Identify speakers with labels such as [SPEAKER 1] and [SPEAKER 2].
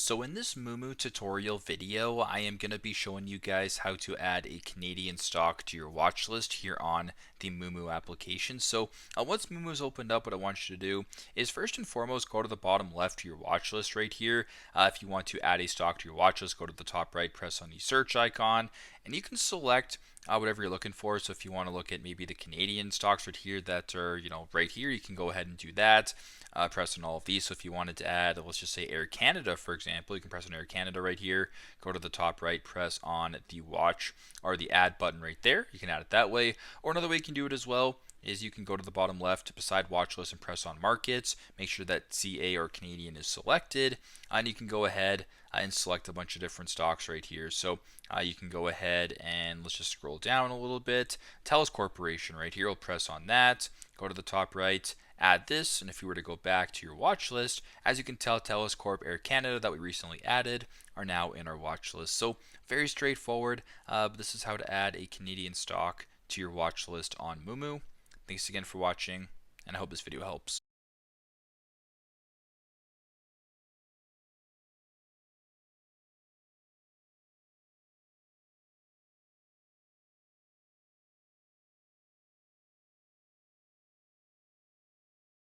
[SPEAKER 1] So in this Moomoo tutorial video, I am going to be showing you guys how to add a Canadian stock to your watch list here on the Moomoo application. So once Moomoo's opened up, what I want you to do is first and foremost go to the bottom left to your watch list right here. If you want to add a stock to your watch list, go to the top right, press on the search icon, and you can select whatever you're looking for. So if you want to look at maybe the Canadian stocks right here that are, right here, you can go ahead and do that. Press on all of these. So if you wanted to add, let's just say Air Canada, for example, you can press on Air Canada right here, go to the top right, press on the watch or the add button right there. You can add it that way. Or another way you can do it as well is you can go to the bottom left beside watch list and press on markets. Make sure that CA or Canadian is selected, and you can go ahead and select a bunch of different stocks right here. So you can go ahead and let's just scroll down a little bit. TELUS Corporation right here, we'll press on that, go to the top right, add this, and if you were to go back to your watch list, as you can tell, TELUS Corp, Air Canada that we recently added are now in our watch list. So very straightforward, but this is how to add a Canadian stock to your watch list on Moomoo. Thanks again for watching, and I hope this video helps.